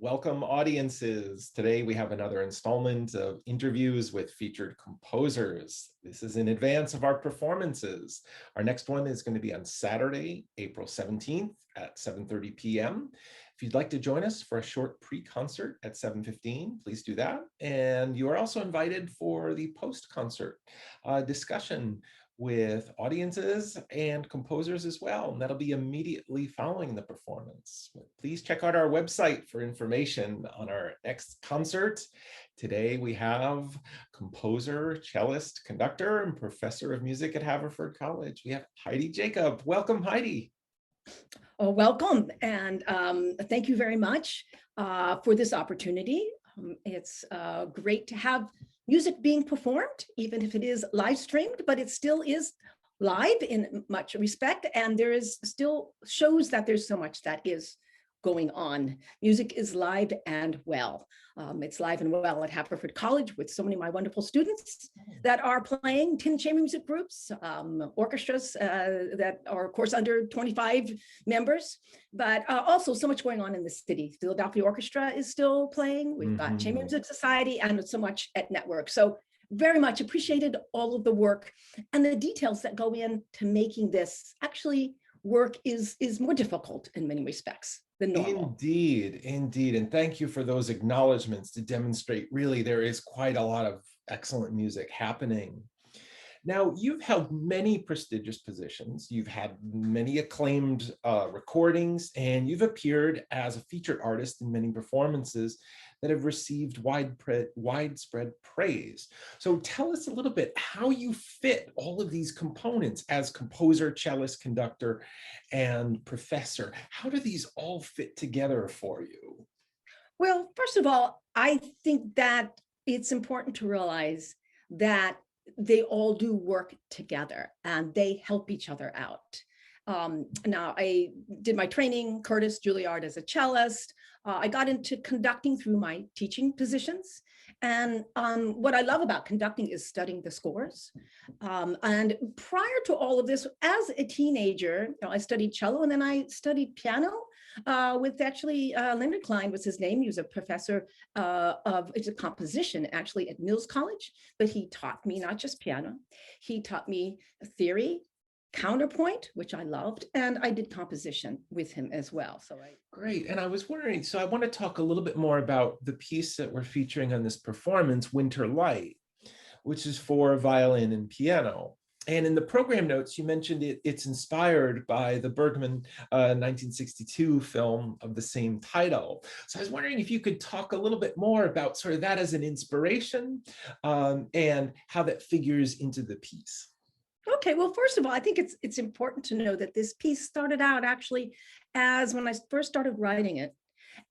Welcome audiences. Today we have another installment of interviews with featured composers. This is in advance of our performances. Our next one is going to be on Saturday, April 17th at 7:30 p.m. If you'd like to join us for a short pre-concert at 7:15, please do that. And you are also invited for the post-concert discussion with audiences and composers as well. And that'll be immediately following the performance. Please check out our website for information on our next concert. Today we have composer, cellist, conductor, and professor of music at Haverford College. We have Heidi Jacob. Welcome, Heidi. Oh, welcome, and thank you very much for this opportunity. It's great to have music being performed, even if it is live streamed, but it still is live in much respect, and there is still shows that there's so much that is going on. Music is live and well. It's live and well at Haverford College with so many of my wonderful students that are playing 10 chamber music groups, orchestras that are, of course, under 25 members, but also so much going on in the city. Philadelphia Orchestra is still playing. We've got Chamber Music Society and so much at Network. So very much appreciated all of the work and the details that go into making this actually work is more difficult in many respects than normal. Indeed, indeed. And thank you for those acknowledgements to demonstrate really there is quite a lot of excellent music happening. Now, you've held many prestigious positions. You've had many acclaimed recordings, and you've appeared as a featured artist in many performances that have received widespread praise. So tell us a little bit how you fit all of these components as composer, cellist, conductor, and professor. How do these all fit together for you? Well, first of all, I think that it's important to realize that they all do work together and they help each other out. Now, I did my training, Curtis Juilliard, as a cellist. I got into conducting through my teaching positions. And what I love about conducting is studying the scores. And prior to all of this, as a teenager, I studied cello and then I studied piano with actually Leonard Klein was his name. He was a professor of composition actually at Mills College, but he taught me not just piano, he taught me theory, counterpoint, which I loved, and I did composition with him as well. So Great. And I was wondering, so I want to talk a little bit more about the piece that we're featuring on this performance, Winter Light, which is for violin and piano. And in the program notes, you mentioned it's inspired by the Bergman 1962 film of the same title. So I was wondering if you could talk a little bit more about sort of that as an inspiration and how that figures into the piece. Okay, well, first of all, I think it's important to know that this piece started out actually as when I first started writing it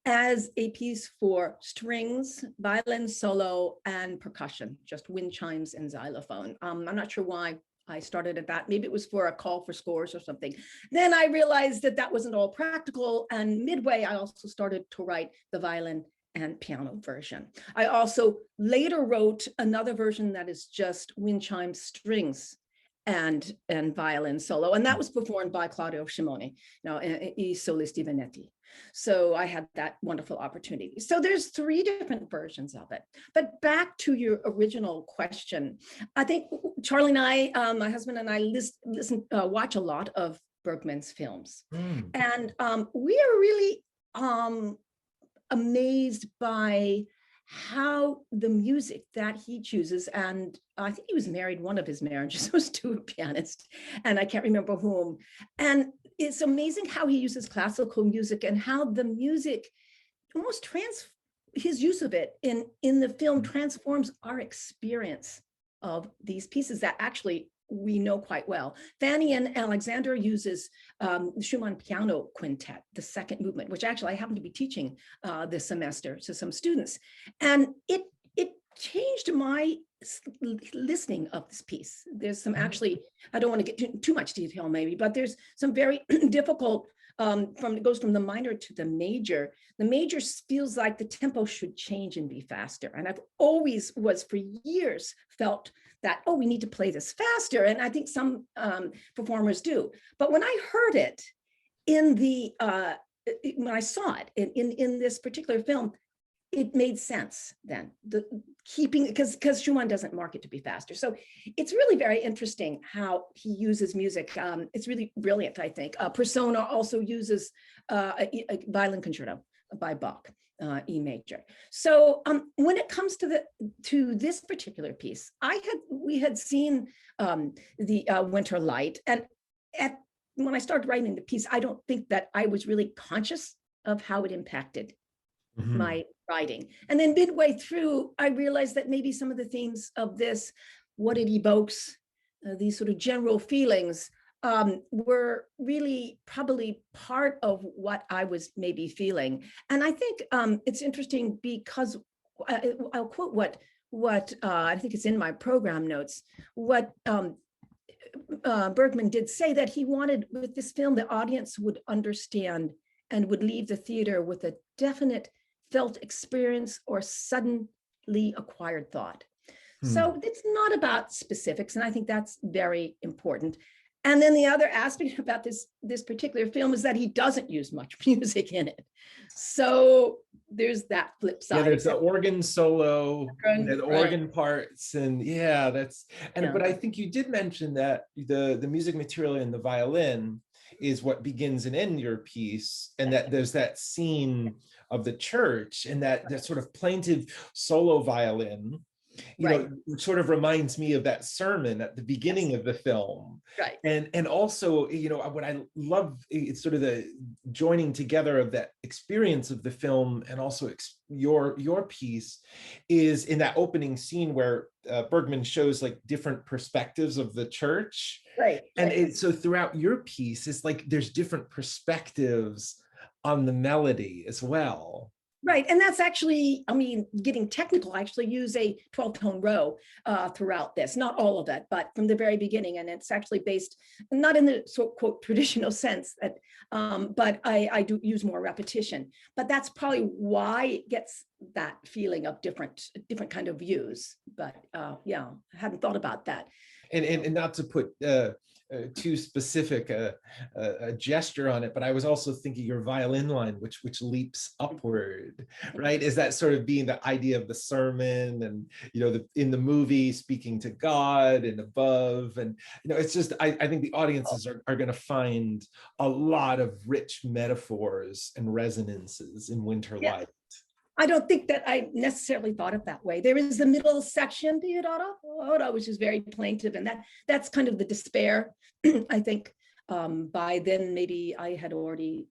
as a piece for strings, violin solo, and percussion, just wind chimes and xylophone. I'm not sure why I started at that. Maybe it was for a call for scores or something. Then I realized that that wasn't all practical. And midway, I also started to write the violin and piano version. I also later wrote another version that is just wind chime strings and violin solo, and that was performed by Claudio Scimone, I Solisti Venetti. So I had that wonderful opportunity. So there's 3 different versions of it. But back to your original question, I think Charlie and I, my husband and I, watch a lot of Bergman's films, and we are really amazed by how the music that he chooses, and I think he was married, one of his marriages was to a pianist, and I can't remember whom. And it's amazing how he uses classical music and how the music almost his use of it in the film transforms our experience of these pieces that actually we know quite well. Fanny and Alexander uses Schumann Piano Quintet, the second movement, which actually I happen to be teaching this semester to some students. And it changed my listening of this piece. There's some actually, I don't want to get too much detail maybe, but there's some very difficult, it goes from the minor to the major. The major feels like the tempo should change and be faster. And I've always for years felt that, oh, we need to play this faster. And I think some performers do. But when I heard it in the when I saw it in this particular film, it made sense then. The keeping, because Schumann doesn't mark it to be faster. So it's really very interesting how he uses music. It's really brilliant, I think. Persona also uses a violin concerto by Bach, E major. So when it comes to this particular piece, we had seen the Winter Light, and when I started writing the piece, I don't think that I was really conscious of how it impacted my writing. And then midway through, I realized that maybe some of the themes of this, what it evokes, these sort of general feelings, were really probably part of what I was maybe feeling. And I think it's interesting because I'll quote what I think it's in my program notes, what Bergman did say, that he wanted with this film, the audience would understand and would leave the theater with a definite felt experience or suddenly acquired thought. So it's not about specifics, and I think that's very important. And then the other aspect about this particular film is that he doesn't use much music in it. So there's that flip side. Yeah, there's the organ solo, the organ right. parts, and but I think you did mention that the music material in the violin is what begins and ends your piece, and that there's that scene of the church, and that sort of plaintive solo violin, you know, sort of reminds me of that sermon at the beginning of the film. Right. And also, you know, what I love, it's sort of the joining together of that experience of the film and also your piece is in that opening scene where Bergman shows like different perspectives of the church. Right. And so throughout your piece, it's like there's different perspectives on the melody as well. Right. And that's actually, I mean, getting technical, I actually use a 12-tone row throughout this, not all of it, but from the very beginning. And it's actually based, not in the quote traditional sense, that, but I do use more repetition. But that's probably why it gets that feeling of different kind of views. But yeah, I hadn't thought about that. And not to put too specific a gesture on it, but I was also thinking your violin line, which leaps upward, right? Is that sort of being the idea of the sermon, and you know, in the movie speaking to God and above, and you know, it's just I think the audiences are going to find a lot of rich metaphors and resonances in Winter Light. I don't think that I necessarily thought it that way. There is the middle section, which is very plaintive, and that's kind of the despair. I think by then maybe I had already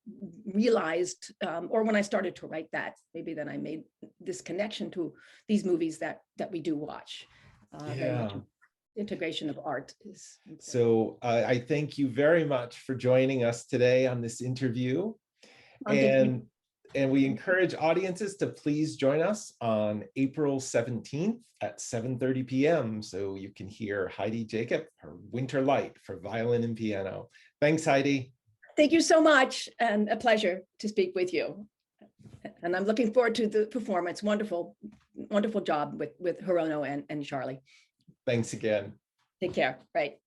realized, or when I started to write that, maybe then I made this connection to these movies that we do watch. Very much integration of art is important. So I thank you very much for joining us today on this interview. And we encourage audiences to please join us on April 17th at 7:30 p.m. so you can hear Heidi Jacob, her Winter Light for violin and piano. Thanks, Heidi. Thank you so much, and a pleasure to speak with you. And I'm looking forward to the performance. Wonderful, wonderful job with Hirono and Charlie. Thanks again. Take care. Right.